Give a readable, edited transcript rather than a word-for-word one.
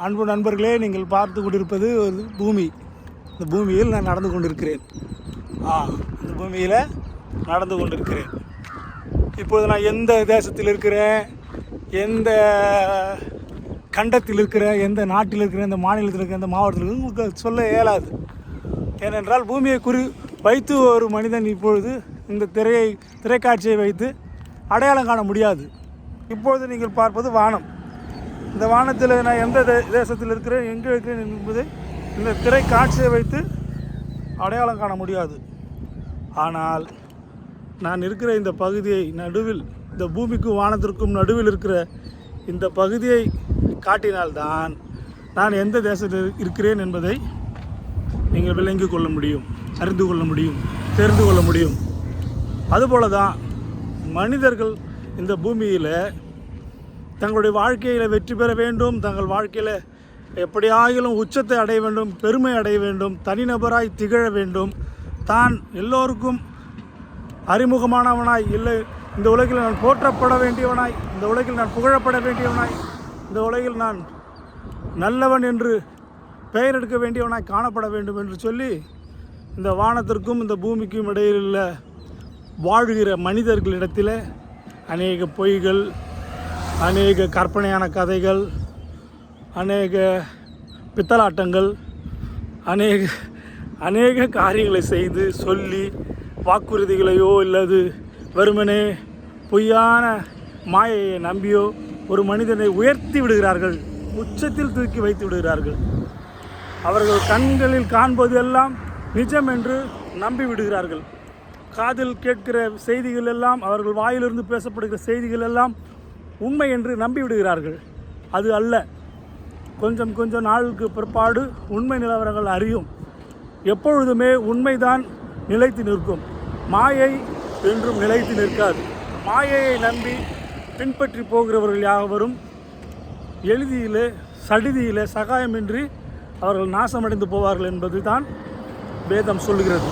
அன்பு நண்பர்களே, நீங்கள் பார்த்து கொண்டிருப்பது ஒரு பூமி. இந்த பூமியில் நான் நடந்து கொண்டிருக்கிறேன். இந்த பூமியில் நடந்து கொண்டிருக்கிறேன். இப்போது நான் எந்த தேசத்தில் இருக்கிறேன், எந்த கண்டத்தில் இருக்கிறேன், எந்த நாட்டில் இருக்கிறேன், எந்த மாநிலத்தில் இருக்கிறேன், எந்த மாவட்டத்தில் இருக்கிறேன் உங்களுக்கு சொல்ல இயலாது. ஏனென்றால் பூமியை வைத்து ஒரு மனிதன் இப்பொழுது இந்த திரைக்காட்சியை வைத்து அடையாளம் காண முடியாது. இப்பொழுது நீங்கள் பார்ப்பது வானம். இந்த வானத்தில் நான் எந்த தேசத்தில் இருக்கிறேன், எங்கே இருக்கிறேன் என்பதை இந்த திரைக்காட்சியை வைத்து அடையாளம் காண முடியாது. ஆனால் நான் இருக்கிற இந்த பகுதியை நடுவில், இந்த பூமிக்கும் வானத்திற்கும் நடுவில் இருக்கிற இந்த பகுதியை காட்டினால்தான் நான் எந்த தேசத்தில் இருக்கிறேன் என்பதை நீங்கள் விளங்கி கொள்ள முடியும், அறிந்து கொள்ள முடியும், தெரிந்து கொள்ள முடியும். அதுபோல தான் மனிதர்கள் இந்த பூமியில் தங்களுடைய வாழ்க்கையில் வெற்றி பெற வேண்டும், தங்கள் வாழ்க்கையில் எப்படியாகிலும் உச்சத்தை அடைய வேண்டும், பெருமை அடைய வேண்டும், தனிநபராய் திகழ வேண்டும், தான் எல்லோருக்கும் அறிமுகமானவனாய், இல்லை இந்த உலகில் நான் போற்றப்பட வேண்டியவனாய், இந்த உலகில் நான் புகழப்பட வேண்டியவனாய், இந்த உலகில் நான் நல்லவன் என்று பெயர் எடுக்க வேண்டியவனாய் காணப்பட வேண்டும் என்று சொல்லி இந்த வானத்திற்கும் இந்த பூமிக்கும் இடையில் வாழ்கிற மனிதர்களிடத்தில் அநேக பொய்கள், அநேக கற்பனையான கதைகள், அநேக பித்தலாட்டங்கள், அநேக காரியங்களை செய்து சொல்லி வாக்குறுதிகளையோ இல்லது வெறுமனே பொய்யான மாயையை நம்பியோ ஒரு மனிதனை உயர்த்தி விடுகிறார்கள், உச்சத்தில் தூக்கி வைத்து விடுகிறார்கள். அவர்கள் கண்களில் காண்பது எல்லாம் நிஜம் என்று நம்பி விடுகிறார்கள். காதில் கேட்கிற செய்திகள் எல்லாம், அவர்கள் வாயிலிருந்து பேசப்படுகிற செய்திகள் எல்லாம் உண்மை என்று நம்பி விடுகிறார்கள். அது அல்ல. கொஞ்சம் நாளுக்கு பிற்பாடு உண்மை நிலவரங்கள் அறியும். எப்பொழுதுமே உண்மைதான் நிலைத்து நிற்கும், மாயை என்றும் நிலைத்து நிற்காது. மாயையை நம்பி பின்பற்றி போகிறவர்கள் யாவரும் எளிதிலே சடிதியிலே சகாயமின்றி அவர்கள் நாசமடைந்து போவார்கள் என்பது தான் வேதம் சொல்கிறது.